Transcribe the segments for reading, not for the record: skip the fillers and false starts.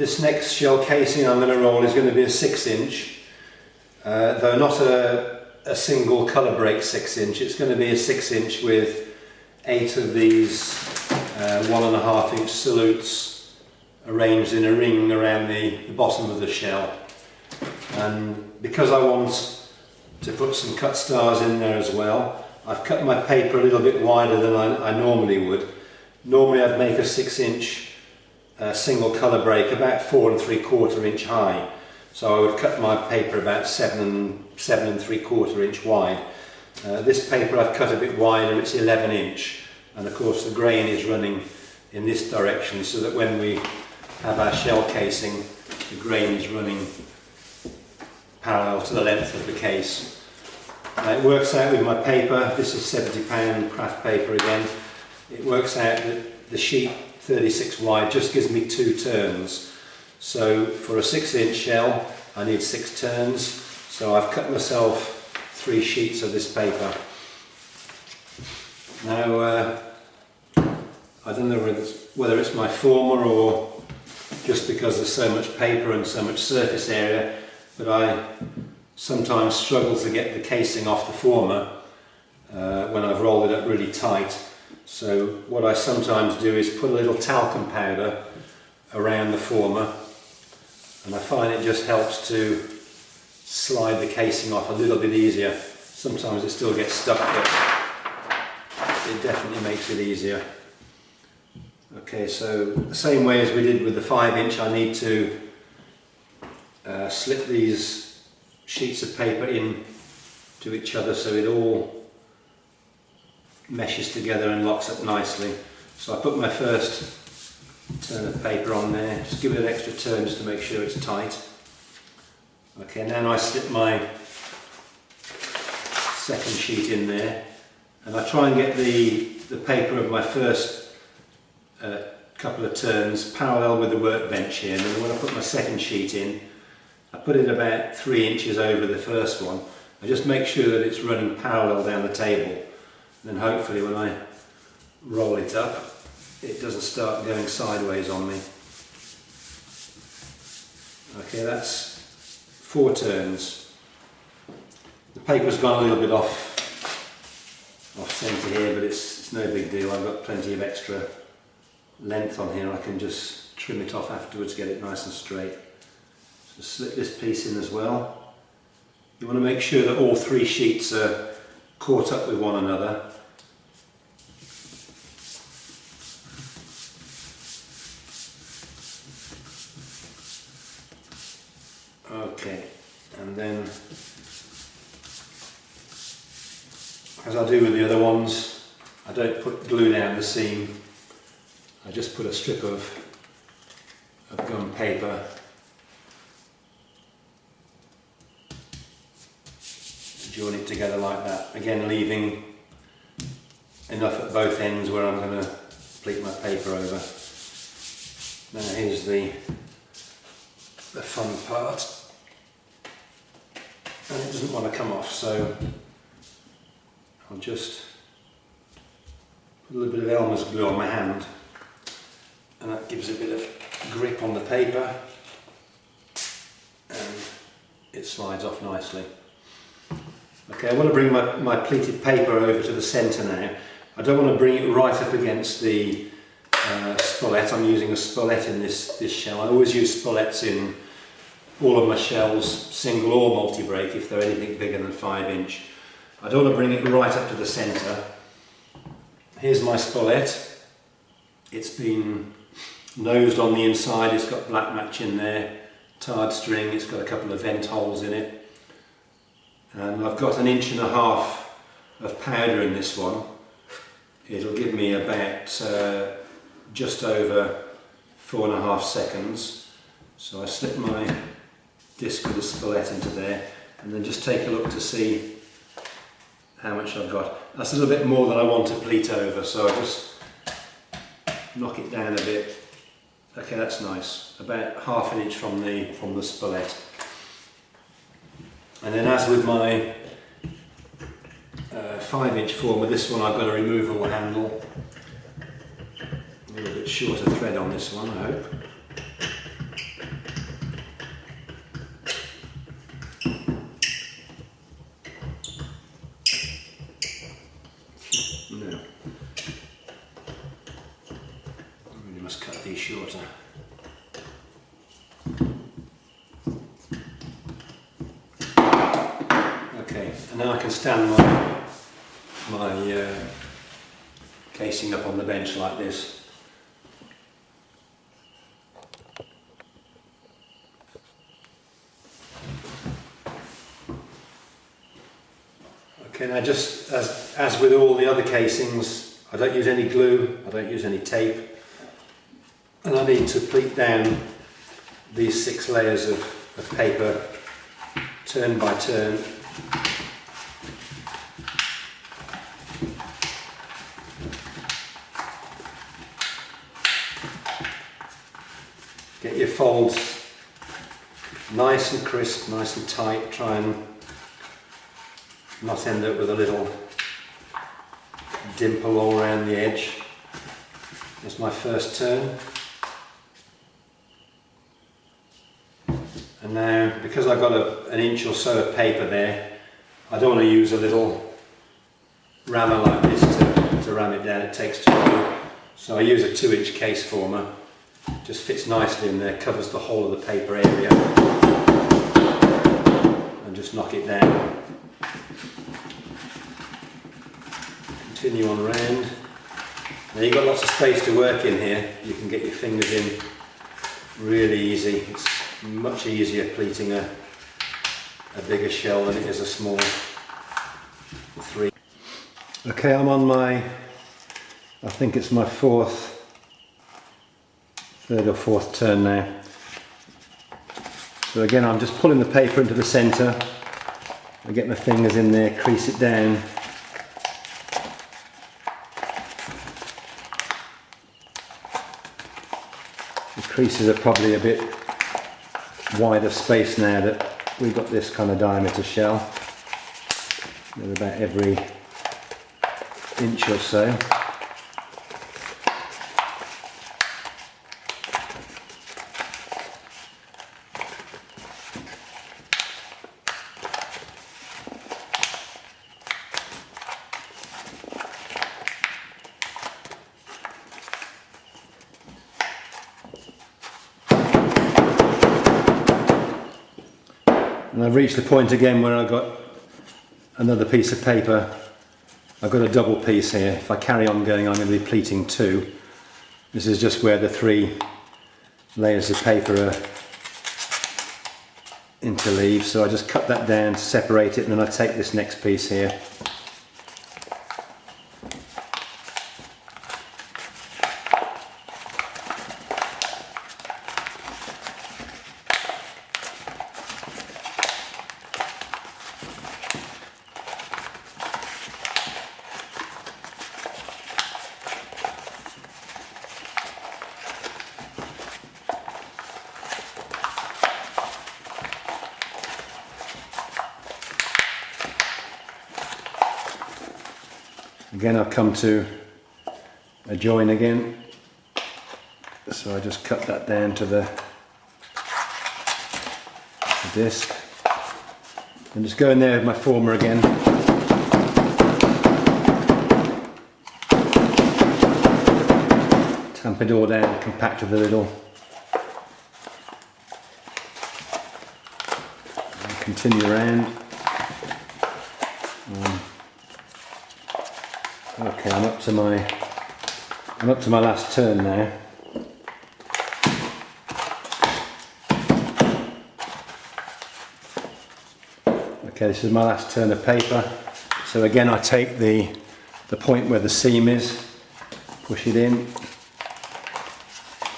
This next shell casing I'm going to roll is going to be a 6-inch, though not a single colour break 6-inch. It's going to be a 6-inch with 8 of these 1.5-inch salutes arranged in a ring around the bottom of the shell. And because I want to put some cut stars in there as well, I've cut my paper a little bit wider than I normally would. Normally I'd make a 6-inch single colour break about 4 3/4 inch high. So I would cut my paper about 7 3/4 inch wide. This paper I've cut a bit wider, it's 11 inch, and of course the grain is running in this direction so that when we have our shell casing, the grain is running parallel to the length of the case. It works out with my paper. This is £70 craft paper again. It works out that the sheet 36 wide just gives me 2 turns. So for a 6-inch shell I need 6 turns. So I've cut myself 3 sheets of this paper. Now I don't know whether it's my former or just because there's so much paper and so much surface area, but I sometimes struggle to get the casing off the former when I've rolled it up really tight. So what I sometimes do is put a little talcum powder around the former, and I find it just helps to slide the casing off a little bit easier. Sometimes it still gets stuck, but it definitely makes it easier. Okay, so the same way as we did with the 5-inch, I need to slip these sheets of paper in to each other so it all meshes together and locks up nicely. So I put my first turn of paper on there, just give it an extra turn just to make sure it's tight. Okay, now I slip my second sheet in there, and I try and get the paper of my first couple of turns parallel with the workbench here, and then when I put my second sheet in, I put it about 3 inches over the first one. I just make sure that it's running parallel down the table. Then hopefully when I roll it up, it doesn't start going sideways on me. Okay, that's 4 turns. The paper's gone a little bit off centre here, but it's no big deal. I've got plenty of extra length on here. I can just trim it off afterwards, get it nice and straight. So slip this piece in as well. You want to make sure that all 3 sheets are caught up with one another. Okay, and then as I do with the other ones, I don't put glue down the seam. I just put a strip of gum paper and join it together like that. Again, leaving enough at both ends where I'm going to pleat my paper over. Now here's the fun part. And it doesn't want to come off, so I'll just put a little bit of Elmer's glue on my hand, and that gives a bit of grip on the paper and it slides off nicely. Okay, I want to bring my pleated paper over to the centre now. I don't want to bring it right up against the spolette. I'm using a spolette in this shell. I always use spolettes in all of my shells, single or multi-break, if they're anything bigger than 5-inch. I don't want to bring it right up to the centre. Here's my spolette. It's been nosed on the inside, it's got black match in there, tarred string, it's got a couple of vent holes in it. And I've got 1.5 inches of powder in this one. It'll give me about just over 4.5 seconds. So I slip my disc with the spolette into there and then just take a look to see how much I've got. That's a little bit more than I want to pleat over, so I just knock it down a bit. Okay, that's nice. About 1/2 inch from the spolette. And then, as with my 5-inch form, with this one I've got a removable handle. A little bit shorter thread on this one, I hope. Now I can stand my casing up on the bench like this. Okay, now just as with all the other casings, I don't use any glue, I don't use any tape, and I need to pleat down these 6 layers of paper turn by turn. Get your folds nice and crisp, nice and tight, try and not end up with a little dimple all around the edge. That's my first turn. And now, because I've got an inch or so of paper there, I don't want to use a little rammer like this to ram it down, it takes too long. So I use a 2-inch case former, just fits nicely in there, covers the whole of the paper area, and just knock it down. Continue on round. Now you've got lots of space to work in here, you can get your fingers in really easy. It's much easier pleating a bigger shell than it is a small 3. Okay, I'm on I think it's my 3rd or 4th turn now. So again, I'm just pulling the paper into the centre. I get my fingers in there, crease it down. The creases are probably a bit wider space now that we've got this kind of diameter shell. They're about every inch or so. And I've reached the point again where I've got another piece of paper. I've got a double piece here. If I carry on going, I'm going to be pleating 2. This is just where the 3 layers of paper are interleaved. So I just cut that down to separate it, and then I take this next piece here. Again, I've come to a join again, so I just cut that down to the disc, and just go in there with my former again. Tamp it all down, compact with a little. And continue around. Okay, I'm up to my last turn now. Okay, this is my last turn of paper. So again, I take the point where the seam is, push it in,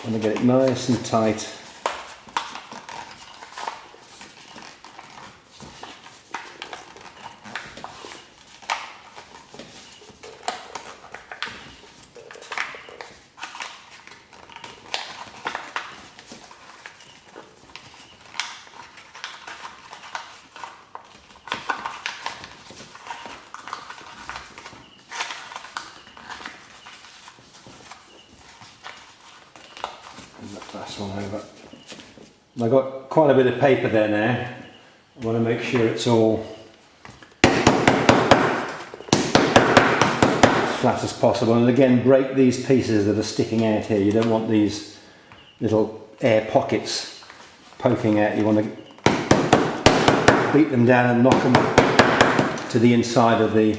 and I get it nice and tight. Last one over. I've got quite a bit of paper there now. I want to make sure it's all as flat as possible, and again break these pieces that are sticking out here. You don't want these little air pockets poking out. You want to beat them down and knock them to the inside of the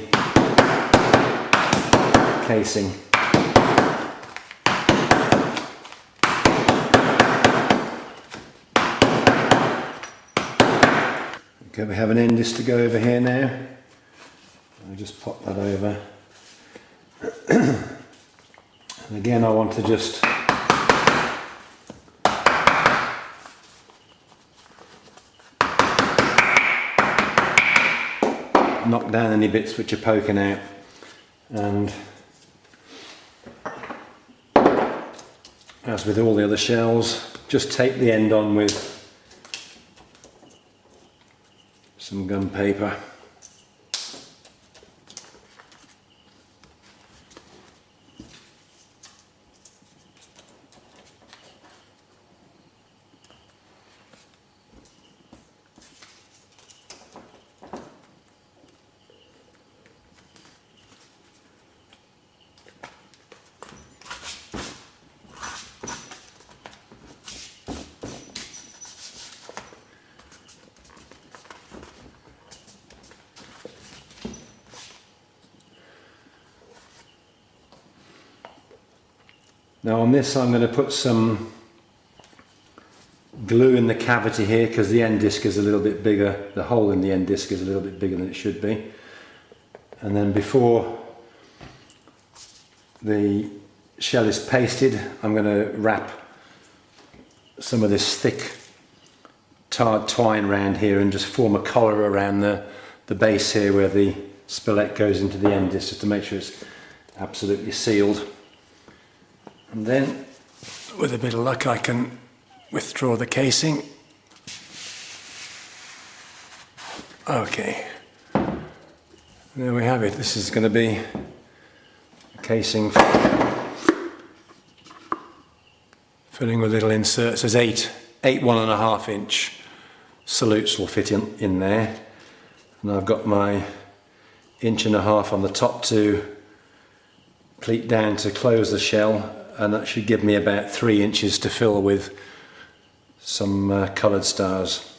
casing. Okay, we have an end disc to go over here now. I'll just pop that over. And again, I want to just knock down any bits which are poking out, and as with all the other shells, just tape the end on with some gun paper. Now on this I'm going to put some glue in the cavity here because the end disc is a little bit bigger, the hole in the end disc is a little bit bigger than it should be. And then before the shell is pasted, I'm going to wrap some of this thick tarred twine around here and just form a collar around the base here where the spillet goes into the end disc, just to make sure it's absolutely sealed. And then, with a bit of luck, I can withdraw the casing. Okay, there we have it. This is going to be a casing filling with little inserts. There's eight 1.5 inch salutes will fit in there. And I've got my 1.5 inch on the top to pleat down to close the shell. And that should give me about 3 inches to fill with some coloured stars.